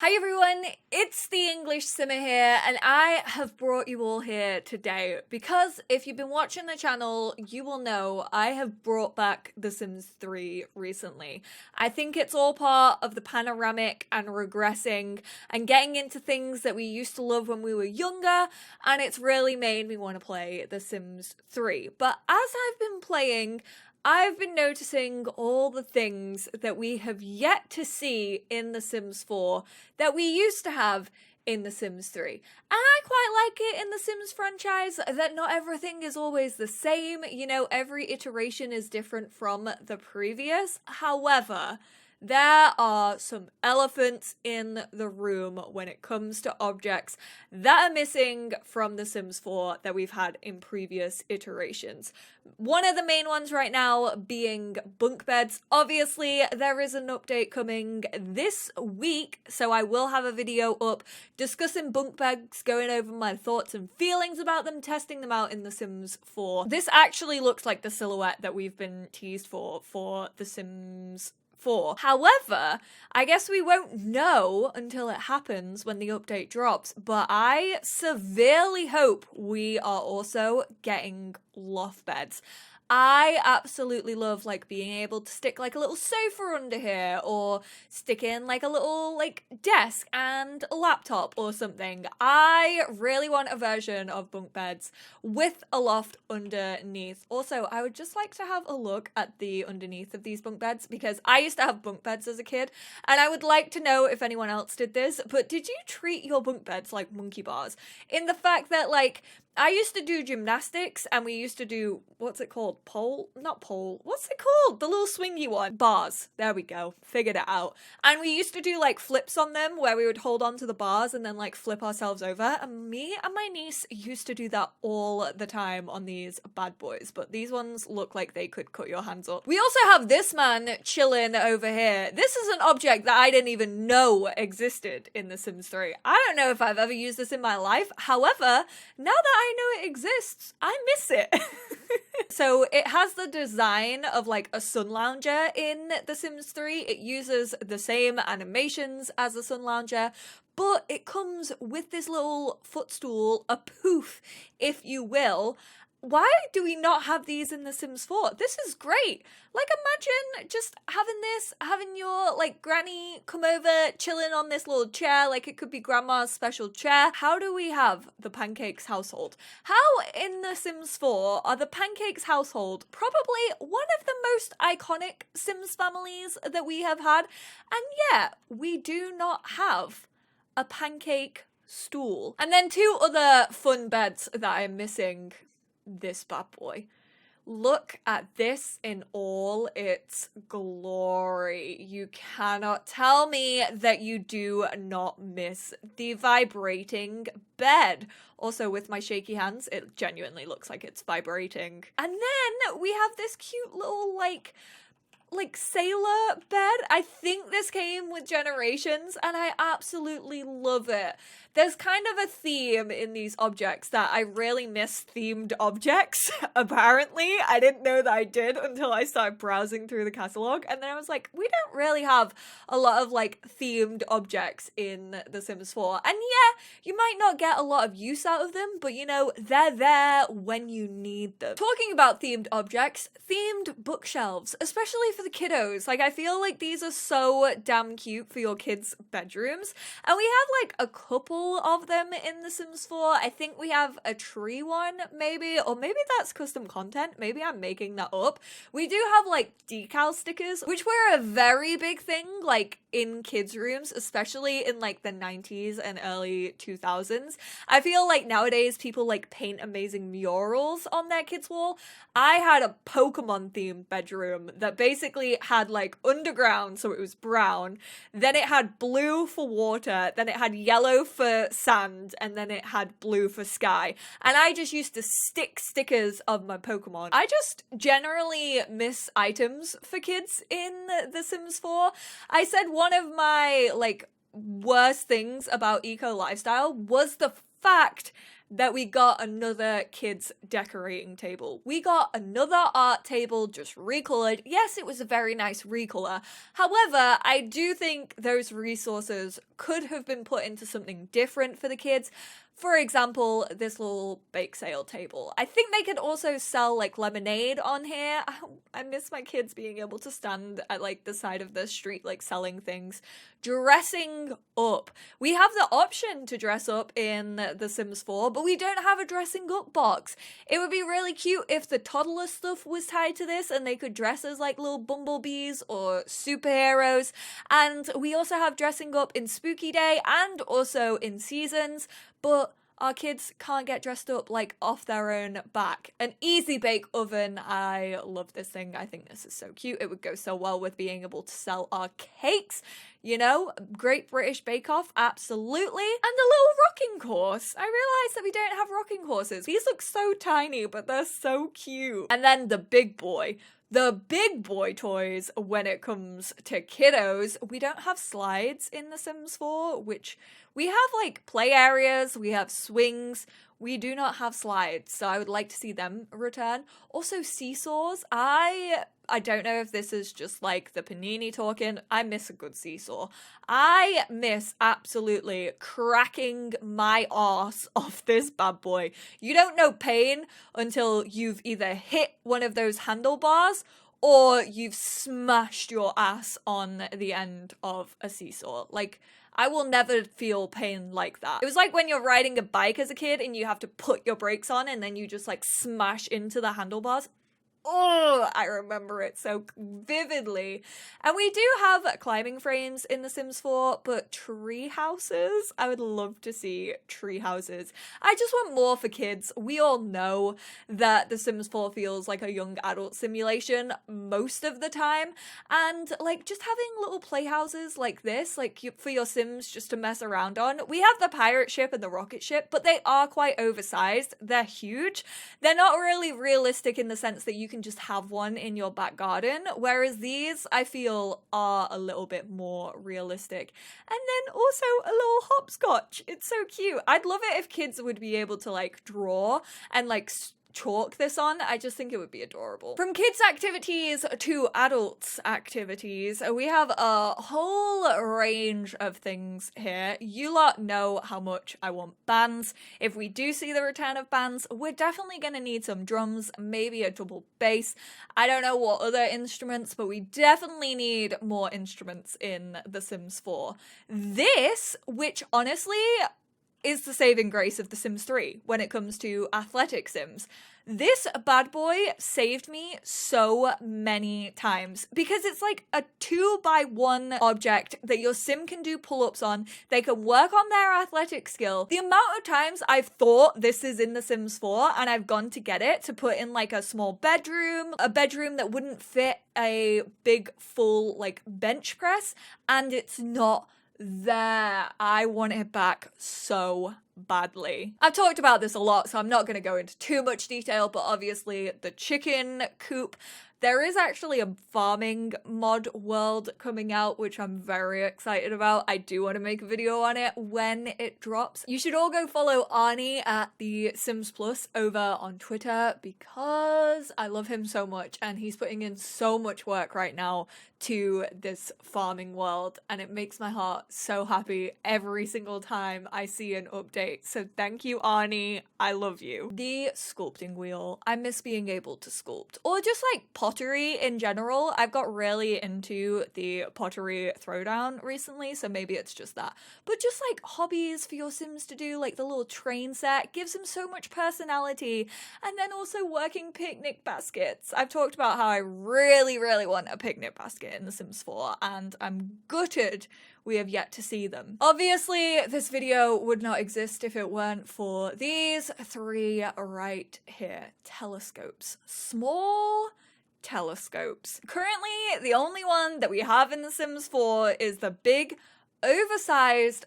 Hi everyone, it's the EnglishSimmer here, and I have brought you all here today because if you've been watching the channel, you will know I have brought back The Sims 3 recently. I think it's all part of the panoramic and regressing and getting into things that we used to love when we were younger, and it's really made me want to play The Sims 3. But as I've been playing, I've been noticing all the things that we have yet to see in The Sims 4 that we used to have in The Sims 3. And I quite like it in The Sims franchise that not everything is always the same. You know, every iteration is different from the previous. However, there are some elephants in the room when it comes to objects that are missing from The Sims 4 that we've had in previous iterations. One of the main ones right now being bunk beds. Obviously, there is an update coming this week, so I will have a video up discussing bunk beds, going over my thoughts and feelings about them, testing them out in The Sims 4. This actually looks like the silhouette that we've been teased for The Sims 4. However, I guess we won't know until it happens when the update drops, but I severely hope we are also getting loft beds. I absolutely love being able to stick a little sofa under here, or stick in a little desk and a laptop or something. I really want a version of bunk beds with a loft underneath. Also, I would just like to have a look at the underneath of these bunk beds because I used to have bunk beds as a kid, and I would like to know if anyone else did this, but did you treat your bunk beds like monkey bars? In the fact that I used to do gymnastics, and we used to do, what's it called? Not pole. What's it called? The little swingy one. Bars. There we go. Figured it out. And we used to do flips on them where we would hold on to the bars and then flip ourselves over. And me and my niece used to do that all the time on these bad boys. But these ones look like they could cut your hands up. We also have this man chilling over here. This is an object that I didn't even know existed in The Sims 3. I don't know if I've ever used this in my life. However, now that I know it exists, I miss it. So it has the design of a sun lounger in The Sims 3. It uses the same animations as a sun lounger, but it comes with this little footstool, a poof, if you will. Why do we not have these in The Sims 4? This is great. Imagine just having your, granny come over, chilling on this little chair, it could be grandma's special chair. How do we have the Pancakes household? How in The Sims 4 are the Pancakes household probably one of the most iconic Sims families that we have had, and yet we do not have a pancake stool. And then two other fun beds that I'm missing. This bad boy. Look at this in all its glory. You cannot tell me that you do not miss the vibrating bed. Also, with my shaky hands, it genuinely looks like it's vibrating. And then we have this cute little sailor bed. I think this came with Generations, and I absolutely love it. There's kind of a theme in these objects that I really miss themed objects, apparently. I didn't know that I did until I started browsing through the catalogue, and then I was like, we don't really have a lot of themed objects in The Sims 4. And yeah, you might not get a lot of use out of them, but you know, they're there when you need them. Talking about themed objects, themed bookshelves, especially for the kiddos. I feel these are so damn cute for your kids' bedrooms. And we have a couple of them in The Sims 4. I think we have a tree one, maybe, or maybe that's custom content. Maybe I'm making that up. We do have decal stickers, which were a very big thing in kids' rooms, especially in the 90s and early 2000s. I feel nowadays people paint amazing murals on their kids' wall. I had a Pokemon themed bedroom that basically had underground, so it was brown, then it had blue for water, then it had yellow for sand, and then it had blue for sky. And I just used to stick stickers of my Pokemon. I just generally miss items for kids in The Sims 4. I said one of my worst things about eco lifestyle was the fact that we got another kids decorating table. We got another art table just recolored. Yes, it was a very nice recolor. However, I do think those resources could have been put into something different for the kids. For example, this little bake sale table. I think they could also sell like lemonade on here. I miss my kids being able to stand at like the side of the street like selling things. Dressing up. We have the option to dress up in The Sims 4, but we don't have a dressing up box. It would be really cute if the toddler stuff was tied to this and they could dress as like little bumblebees or superheroes. And we also have dressing up in Spooky Day and also in Seasons, but our kids can't get dressed up like off their own back. An easy bake oven. I love this thing. I think this is so cute. It would go so well with being able to sell our cakes. You know, Great British Bake Off, absolutely. And a little rocking horse. I realised that we don't have rocking horses. These look so tiny, but they're so cute. And then the big boy. The big boy toys when it comes to kiddos. We don't have slides in The Sims 4, which we have like play areas, we have swings, we do not have slides, so I would like to see them return. Also seesaws. I don't know if this is just like the panini talking. I miss a good seesaw. I miss absolutely cracking my arse off this bad boy. You don't know pain until you've either hit one of those handlebars or you've smashed your ass on the end of a seesaw. Like, I will never feel pain like that. It was like when you're riding a bike as a kid and you have to put your brakes on and then you just like smash into the handlebars. Oh, I remember it so vividly. And we do have climbing frames in The Sims 4, but tree houses? I would love to see tree houses. I just want more for kids. We all know that The Sims 4 feels like a young adult simulation most of the time. And like just having little playhouses like this, like for your Sims just to mess around on. We have the pirate ship and the rocket ship, but they are quite oversized. They're huge. They're not really realistic in the sense that you can just have one in your back garden, whereas these I feel are a little bit more realistic. And then also a little hopscotch. It's so cute. I'd love it if kids would be able to like draw and like chalk this on. I just think it would be adorable. From kids activities to adults activities, we have a whole range of things here. You lot know how much I want bands. If we do see the return of bands, we're definitely gonna need some drums, maybe a double bass. I don't know what other instruments, but we definitely need more instruments in The Sims 4. This, which honestly is the saving grace of The Sims 3 when it comes to athletic sims. This bad boy saved me so many times because it's like a 2x1 object that your sim can do pull-ups on. They can work on their athletic skill. The amount of times I've thought this is in The Sims 4 and I've gone to get it to put in like a small bedroom, a bedroom that wouldn't fit a big full like bench press, and it's not there. I want it back so badly. I've talked about this a lot, so I'm not going to go into too much detail, but obviously the chicken coop. There is actually a farming mod world coming out, which I'm very excited about. I do want to make a video on it when it drops. You should all go follow Arnie at the Sims Plus over on Twitter because I love him so much and he's putting in so much work right now to this farming world, and it makes my heart so happy every single time I see an update. So thank you, Arnie. I love you. The sculpting wheel. I miss being able to sculpt, or just like pottery in general. I've got really into the pottery throwdown recently, so maybe it's just that. But just like hobbies for your Sims to do, like the little train set, gives them so much personality. And then also working picnic baskets. I've talked about how I really, really want a picnic basket in The Sims 4, and I'm gutted we have yet to see them. Obviously, this video would not exist if it weren't for these three right here. Telescopes. Small telescopes. Currently, the only one that we have in The Sims 4 is the big, oversized,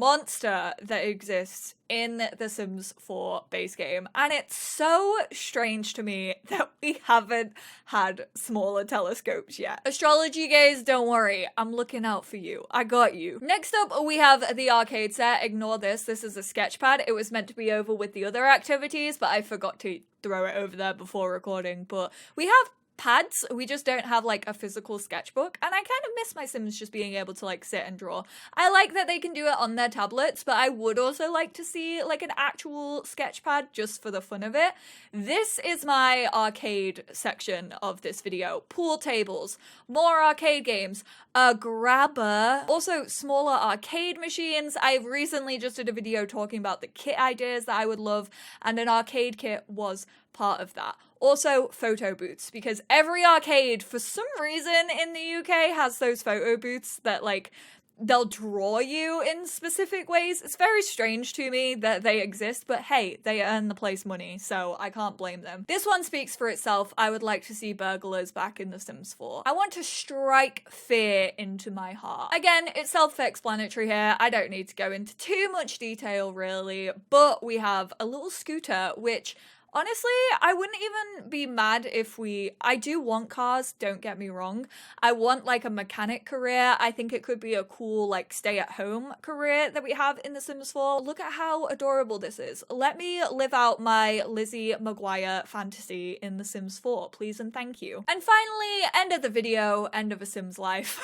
monster that exists in the Sims 4 base game, and it's so strange to me that we haven't had smaller telescopes yet. Astrology gays, don't worry, I'm looking out for you. I got you. Next up, we have the arcade set. Ignore this. This is a sketch pad. It was meant to be over with the other activities, but I forgot to throw it over there before recording. But we have pads, we just don't have like a physical sketchbook, and I kind of miss my Sims just being able to like sit and draw. I like that they can do it on their tablets, but I would also like to see like an actual sketch pad just for the fun of it. This is my arcade section of this video. Pool tables, more arcade games, a grabber, also smaller arcade machines. I've recently just did a video talking about the kit ideas that I would love, and an arcade kit was part of that. Also, photo booths, because every arcade, for some reason in the UK, has those photo booths that, like, they'll draw you in specific ways. It's very strange to me that they exist, but hey, they earn the place money, so I can't blame them. This one speaks for itself. I would like to see burglars back in The Sims 4. I want to strike fear into my heart. Again, it's self-explanatory here. I don't need to go into too much detail, really, but we have a little scooter, which honestly, I wouldn't even be mad if I do want cars, don't get me wrong. I want like a mechanic career. I think it could be a cool like stay-at-home career that we have in The Sims 4. Look at how adorable this is. Let me live out my Lizzie McGuire fantasy in The Sims 4, please and thank you. And finally, end of the video, end of a Sim's life.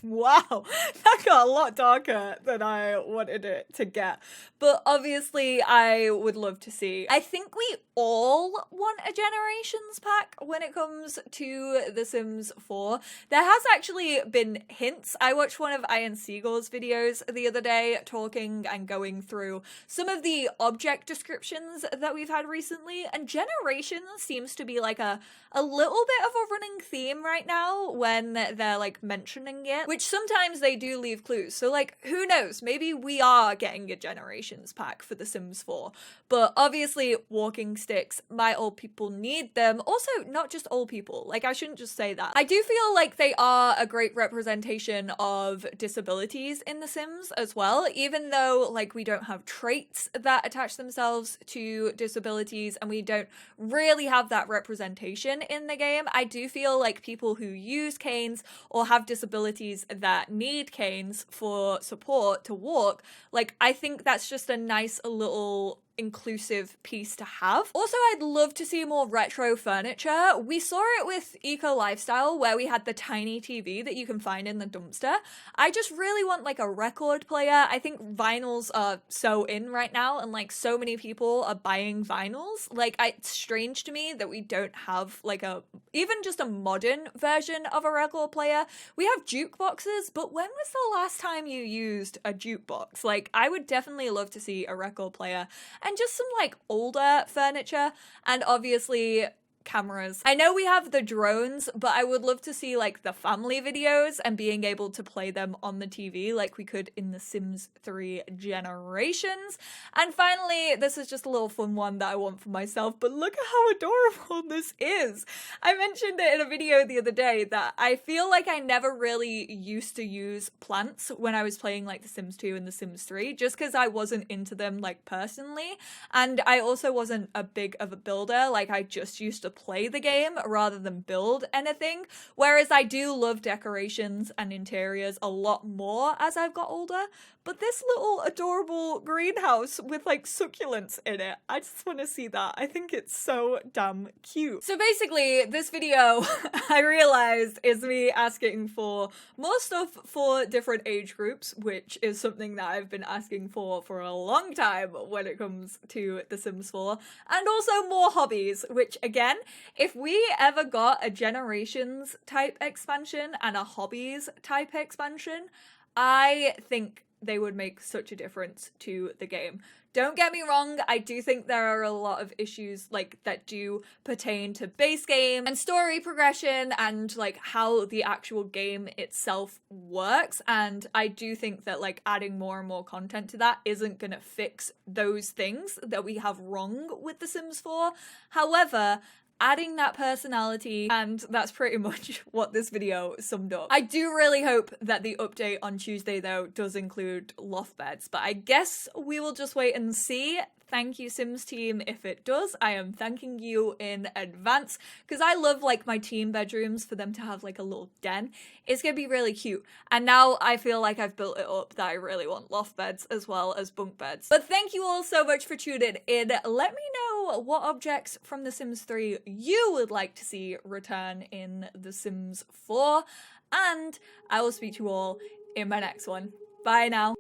Wow, that got a lot darker than I wanted it to get. But obviously, I would love to see. I think we all want a Generations pack when it comes to The Sims 4. There has actually been hints. I watched one of Ian Siegel's videos the other day talking and going through some of the object descriptions that we've had recently, and Generations seems to be like a little bit of a running theme right now when they're like mentioning it, which sometimes they do leave clues. So like, who knows? Maybe we are getting a Generations pack for The Sims 4. But obviously, walking sticks, my old people need them. Also, not just old people. Like, I shouldn't just say that. I do feel like they are a great representation of disabilities in The Sims as well, even though like we don't have traits that attach themselves to disabilities and we don't really have that representation in the game. I do feel like people who use canes or have disabilities that need canes for support to walk, like I think that's just a nice little inclusive piece to have. Also, I'd love to see more retro furniture. We saw it with Eco Lifestyle where we had the tiny TV that you can find in the dumpster. I just really want like a record player. I think vinyls are so in right now and like so many people are buying vinyls. Like it's strange to me that we don't have like even just a modern version of a record player. We have jukeboxes, but when was the last time you used a jukebox? Like I would definitely love to see a record player. And just some like older furniture, and obviously cameras. I know we have the drones, but I would love to see like the family videos and being able to play them on the TV like we could in The Sims 3 Generations. And finally, this is just a little fun one that I want for myself, but look at how adorable this is. I mentioned it in a video the other day that I feel like I never really used to use plants when I was playing like The Sims 2 and The Sims 3, just because I wasn't into them like personally, and I also wasn't a big of a builder. Like I just used to play the game rather than build anything, whereas I do love decorations and interiors a lot more as I've got older. But this little adorable greenhouse with like succulents in it, I just want to see that. I think it's so damn cute. So basically, this video, I realized, is me asking for more stuff for different age groups, which is something that I've been asking for a long time when it comes to The Sims 4, and also more hobbies, which again, if we ever got a Generations type expansion and a hobbies type expansion, I think they would make such a difference to the game. Don't get me wrong, I do think there are a lot of issues like that do pertain to base game and story progression and like how the actual game itself works, and I do think that like adding more and more content to that isn't gonna fix those things that we have wrong with The Sims 4. However, adding that personality, and that's pretty much what this video summed up. I do really hope that the update on Tuesday though does include loft beds, but I guess we will just wait and see. Thank you, Sims team, if it does. I am thanking you in advance because I love like my team bedrooms for them to have like a little den. It's gonna be really cute. And now I feel like I've built it up that I really want loft beds as well as bunk beds. But thank you all so much for tuning in. Let me know what objects from The Sims 3 you would like to see return in The Sims 4. And I will speak to you all in my next one. Bye now.